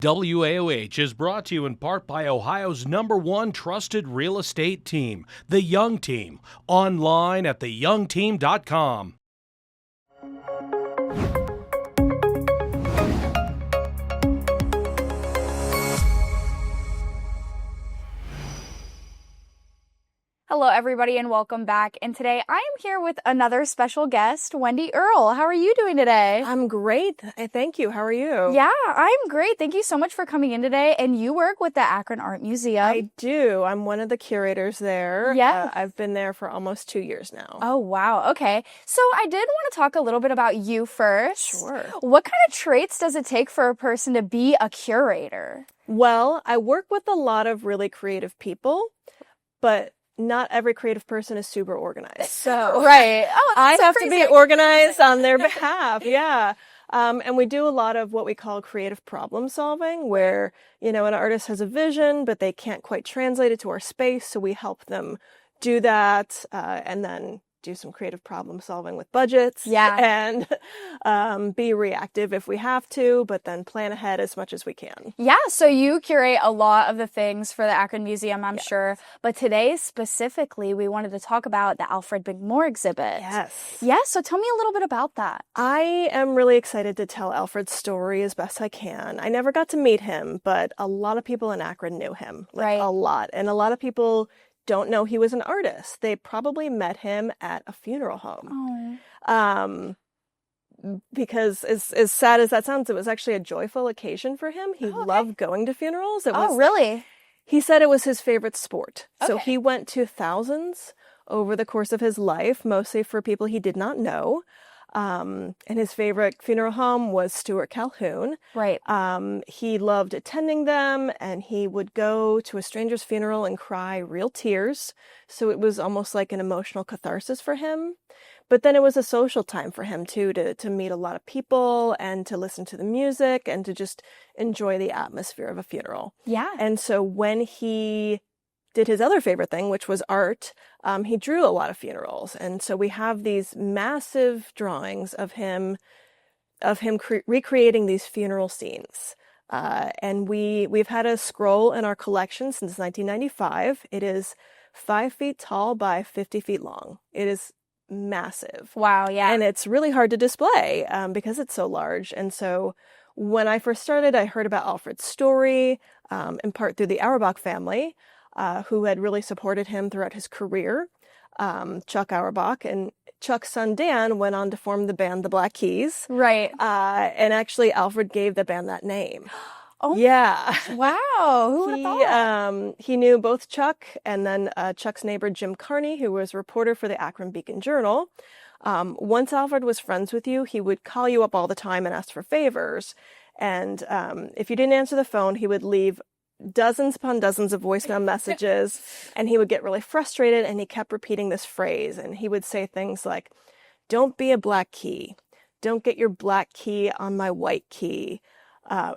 WAOH is brought to you in part by Ohio's #1 trusted real estate team, The Young Team. Online at theyoungteam.com. Hello, everybody, and welcome back. And today I am here with another special guest, Wendy Earle. How are you doing today? I'm great. Thank you. How are you? Yeah, I'm great. Thank you so much for coming in today. And you work with the Akron Art Museum. I do. I'm one of the curators there. Yeah. I've been there for almost 2 years now. Oh, wow. Okay. So I did want to talk a little bit about you first. Sure. What kind of traits does it take for a person to be a curator? Well, I work with a lot of really creative people, but not every creative person is super organized. So Right. Oh, I that's so have to crazy. be organized on their behalf. Yeah. And we do a lot of what we call creative problem solving, where, an artist has a vision, but they can't quite translate it to our space. So we help them do that, and then do some creative problem solving with budgets. Yeah. And be reactive if we have to, but then plan ahead as much as we can. Yeah, so you curate a lot of the things for the Akron Museum, I'm sure. But today, specifically, we wanted to talk about the Alfred McMoore exhibit. Yes. Yeah, so tell me a little bit about that. I am really excited to tell Alfred's story as best I can. I never got to meet him, but a lot of people in Akron knew him. Right. A lot. And a lot of people don't know he was an artist. They probably met him at a funeral home. Oh. Because as sad as that sounds, it was actually a joyful occasion for him. He loved going to funerals. Really? He said it was his favorite sport. So Okay. he went to thousands over the course of his life, mostly for people he did not know. And his favorite funeral home was Stuart Calhoun. Right. He loved attending them, and he would go to a stranger's funeral and cry real tears. So it was almost like an emotional catharsis for him. But then it was a social time for him too, to meet a lot of people and to listen to the music and to just enjoy the atmosphere of a funeral. Yeah. And so when he did his other favorite thing, which was art, he drew a lot of funerals. And so we have these massive drawings of him recreating these funeral scenes. And we've had a scroll in our collection since 1995. It is 5 feet tall by 50 feet long. It is massive. Wow, yeah. And it's really hard to display because it's so large. And so when I first started, I heard about Alfred's story, in part through the Auerbach family, who had really supported him throughout his career. Chuck Auerbach and Chuck's son Dan went on to form the band The Black Keys. Right. And actually Alfred gave the band that name. Oh, yeah. wow. Who would have thought? He knew both Chuck and then Chuck's neighbor Jim Carney, who was a reporter for the Akron Beacon Journal. Once Alfred was friends with you, he would call you up all the time and ask for favors. And if you didn't answer the phone, he would leave dozens upon dozens of voicemail messages, and he would get really frustrated, and he kept repeating this phrase, and he would say things like, "Don't be a black key. Don't get your black key on my white key,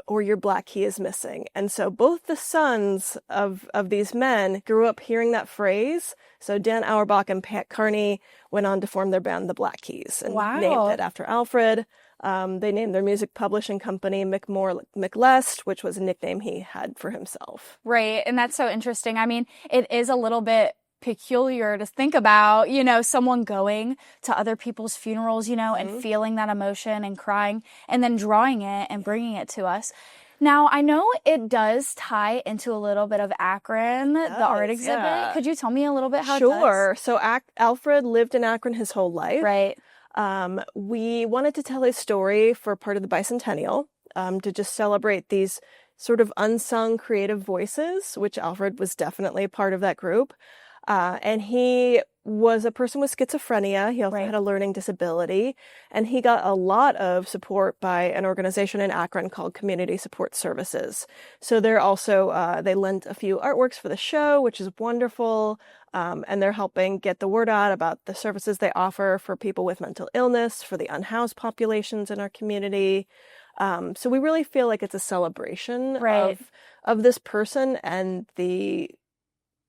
or your black key is missing." And so both the sons of these men grew up hearing that phrase. So Dan Auerbach and Pat Carney went on to form their band, The Black Keys, and named it after Alfred. They named their music publishing company McMoore McLest, which was a nickname he had for himself. Right. And that's so interesting. I mean, it is a little bit peculiar to think about, someone going to other people's funerals, and feeling that emotion and crying and then drawing it and bringing it to us. Now, I know it does tie into a little bit of Akron, the art exhibit. Yeah. Could you tell me a little bit how it does? Sure. So Alfred lived in Akron his whole life. Right. We wanted to tell his story for part of the bicentennial, to just celebrate these sort of unsung creative voices, which Alfred was definitely part of that group. And he was a person with schizophrenia. He also had a learning disability, and he got a lot of support by an organization in Akron called Community Support Services. So they're also, they lent a few artworks for the show, which is wonderful. And they're helping get the word out about the services they offer for people with mental illness, for the unhoused populations in our community. So we really feel like it's a celebration of this person and the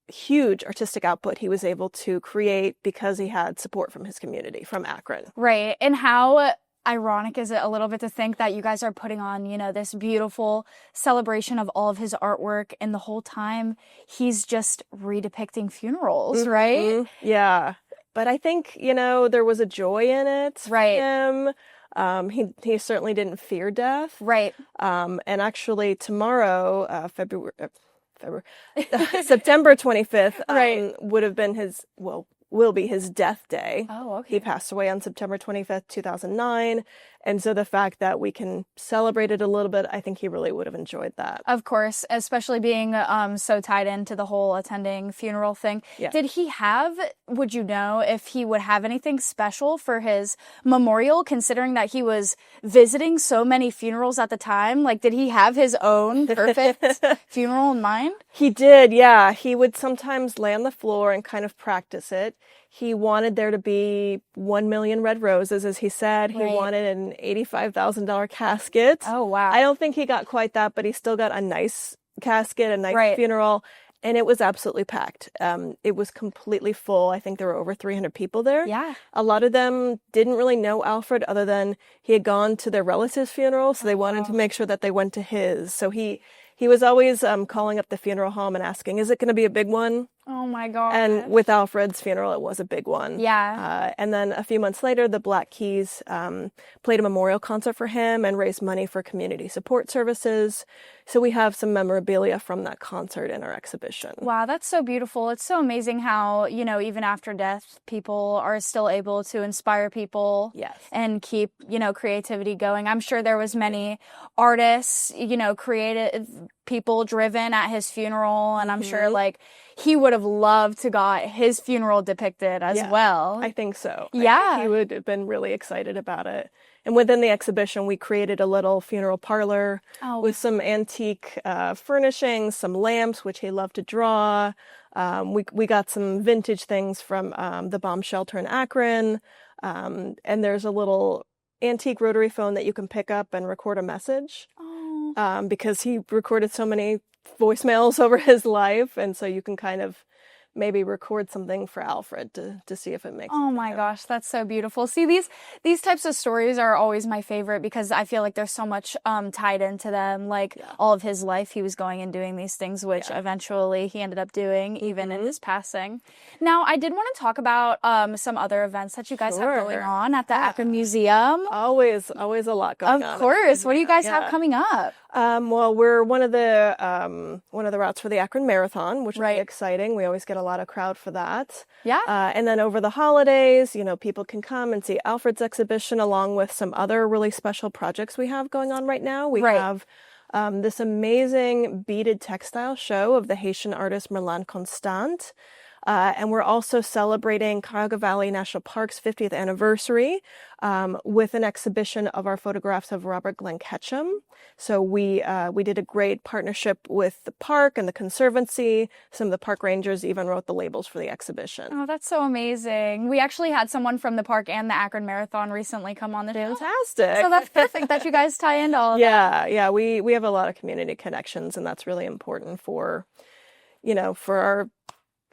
huge artistic output he was able to create because he had support from his community, from Akron. Right. And how ironic is it a little bit to think that you guys are putting on, this beautiful celebration of all of his artwork, and the whole time he's just redepicting funerals, right? Yeah. But I think, there was a joy in it for Right. him. He certainly didn't fear death. Right. And actually tomorrow, September 25th, Right. will be his death day. Oh, okay. He passed away on September 25th, 2009. And so the fact that we can celebrate it a little bit, I think he really would have enjoyed that. Of course, especially being so tied into the whole attending funeral thing. Yeah. Would you know if he would have anything special for his memorial, considering that he was visiting so many funerals at the time? Like, did he have his own perfect funeral in mind? He did, yeah. He would sometimes lay on the floor and kind of practice it. He wanted there to be 1 million red roses, as he said. He Right. wanted an $85,000 casket. Oh, wow. I don't think he got quite that, but he still got a nice casket, a nice Right. funeral, and it was absolutely packed. It was completely full. I think there were over 300 people there. Yeah. A lot of them didn't really know Alfred other than he had gone to their relative's funeral, so they wanted to make sure that they went to his. So he was always calling up the funeral home and asking, is it going to be a big one? Oh, my God. And with Alfred's funeral, it was a big one. Yeah. And then a few months later, the Black Keys played a memorial concert for him and raised money for community support services. So we have some memorabilia from that concert in our exhibition. Wow, that's so beautiful. It's so amazing how, even after death, people are still able to inspire people. Yes. And keep, creativity going. I'm sure there was many artists, creative people driven at his funeral, and I'm sure he would have loved to got his funeral depicted as well. I think so. Yeah. I think he would have been really excited about it. And within the exhibition, we created a little funeral parlor with some antique furnishings, some lamps, which he loved to draw. We got some vintage things from the bomb shelter in Akron. And there's a little antique rotary phone that you can pick up and record a message. Because he recorded so many voicemails over his life, and so you can kind of maybe record something for Alfred to see if it makes Oh my gosh, that's so beautiful. See, these types of stories are always my favorite because I feel like there's so much tied into them. Like all of his life, he was going and doing these things, which eventually he ended up doing, even in his passing. Now, I did want to talk about some other events that you guys have going on at the Akron Museum. Always a lot going on. Of course. What do you guys have coming up? Well, we're one of the routes for the Akron Marathon, which will be exciting. We always get a lot of crowd for that. Yeah. And then over the holidays, people can come and see Alfred's exhibition along with some other really special projects we have going on right now. We have this amazing beaded textile show of the Haitian artist Merlin Constant. And we're also celebrating Cuyahoga Valley National Park's 50th anniversary with an exhibition of our photographs of Robert Glenn Ketchum. So we did a great partnership with the park and the Conservancy. Some of the park rangers even wrote the labels for the exhibition. Oh, that's so amazing. We actually had someone from the park and the Akron Marathon recently come on the show. Fantastic. So that's perfect that you guys tie into all of that. Yeah. We have a lot of community connections, and that's really important for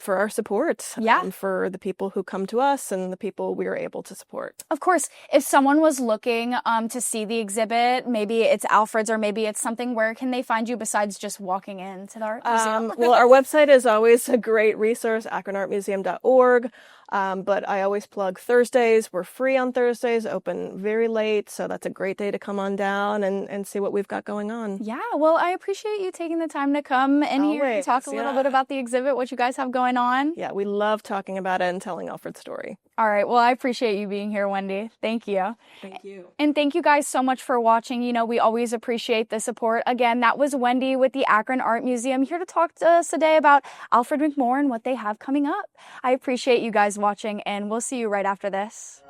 our support, for the people who come to us and the people we are able to support. Of course, if someone was looking to see the exhibit, maybe it's Alfred's or maybe it's something, where can they find you besides just walking into the art museum? Well, our website is always a great resource, akronartmuseum.org. But I always plug Thursdays. We're free on Thursdays, open very late. So that's a great day to come on down and see what we've got going on. Yeah, well, I appreciate you taking the time to come in here and talk a little bit about the exhibit, what you guys have going on. Yeah, we love talking about it and telling Alfred's story. All right, well, I appreciate you being here, Wendy. Thank you. Thank you. And thank you guys so much for watching. We always appreciate the support. Again, that was Wendy with the Akron Art Museum, here to talk to us today about Alfred McMoore and what they have coming up. I appreciate you guys watching, and we'll see you right after this.